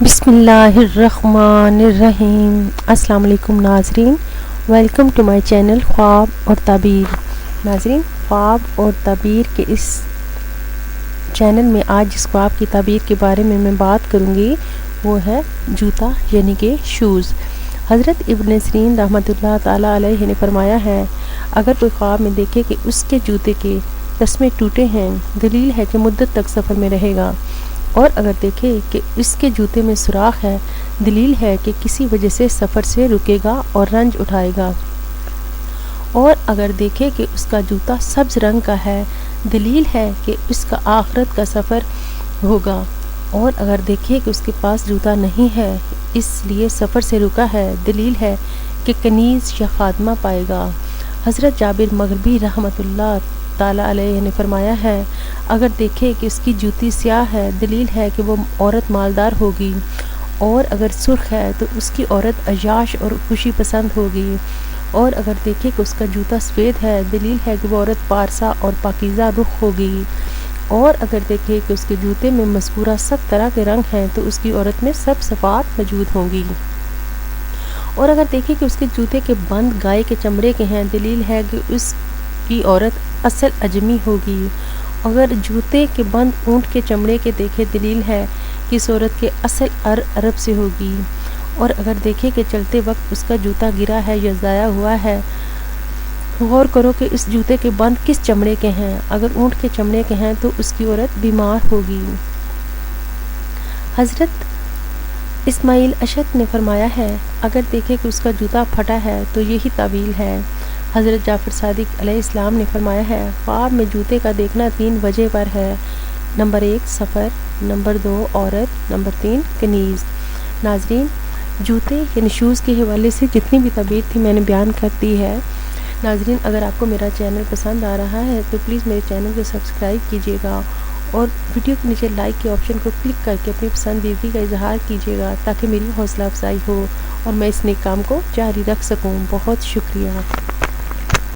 بسم اللہ الرحمن الرحیم۔ السلام علیکم ناظرین، ویلکم ٹو مائی چینل خواب اور تعبیر۔ ناظرین، خواب اور تعبیر کے اس چینل میں آج جس خواب کی تعبیر کے بارے میں بات کروں گی وہ ہے جوتا یعنی کہ شوز۔ حضرت ابن سیرین رحمۃ اللہ تعالیٰ علیہ نے فرمایا ہے، اگر کوئی خواب میں دیکھے کہ اس کے جوتے کے تسمے ٹوٹے ہیں، دلیل ہے کہ مدت تک سفر میں رہے گا، اور اگر دیکھے کہ اس کے جوتے میں سوراخ ہے، دلیل ہے کہ کسی وجہ سے سفر سے رکے گا اور رنج اٹھائے گا، اور اگر دیکھے کہ اس کا جوتا سبز رنگ کا ہے، دلیل ہے کہ اس کا آخرت کا سفر ہوگا، اور اگر دیکھے کہ اس کے پاس جوتا نہیں ہے اس لیے سفر سے رکا ہے، دلیل ہے کہ کنیز یا خادمہ پائے گا۔ حضرت جابر مغربی رحمۃ اللہ تعالیٰ علیہ نے فرمایا ہے، اگر دیکھے کہ اس کی جوتی سیاہ ہے، دلیل ہے کہ وہ عورت مالدار ہوگی، اور اگر سرخ ہے تو اس کی عورت عیاش اور خوشی پسند ہوگی، اور اگر دیکھے کہ اس کا جوتا سفید ہے، دلیل ہے کہ وہ عورت پارسا اور پاکیزہ رخ ہوگی، اور اگر دیکھے کہ اس کے جوتے میں مذکورہ سب طرح کے رنگ ہیں تو اس کی عورت میں سب صفات موجود ہوں گی، اور اگر دیکھے کہ اس کے جوتے کے بند گائے کے چمڑے کے ہیں، دلیل ہے کہ اس کی عورت اصل اجمی ہوگی، اگر جوتے کے بند اونٹ کے چمڑے کے دیکھے، دلیل ہے کہ اس عورت کے اصل عرب سے ہوگی، اور اگر دیکھے کہ چلتے وقت اس کا جوتا گرا ہے یا ضائع ہوا ہے، غور کرو کہ اس جوتے کے بند کس چمڑے کے ہیں، اگر اونٹ کے چمڑے کے ہیں تو اس کی عورت بیمار ہوگی۔ حضرت اسماعیل اشد نے فرمایا ہے، اگر دیکھے کہ اس کا جوتا پھٹا ہے تو یہی تعویل ہے۔ حضرت جعفر صادق علیہ السلام نے فرمایا ہے، خواب میں جوتے کا دیکھنا 3 وجہ پر ہے، نمبر 1 سفر، نمبر 2 عورت، نمبر 3 کنیز۔ ناظرین، جوتے یعنی شوز کے حوالے سے جتنی بھی تعبیر تھی میں نے بیان کر دی ہے۔ ناظرین، اگر آپ کو میرا چینل پسند آ رہا ہے تو پلیز میرے چینل کو سبسکرائب کیجیے گا، اور ویڈیو کے نیچے لائک کے آپشن کو کلک کر کے اپنی پسندیدگی کا اظہار کیجیے گا تاکہ میری حوصلہ افزائی ہو اور میں اس نیک کام کو جاری رکھ سکوں۔ بہت شکریہ۔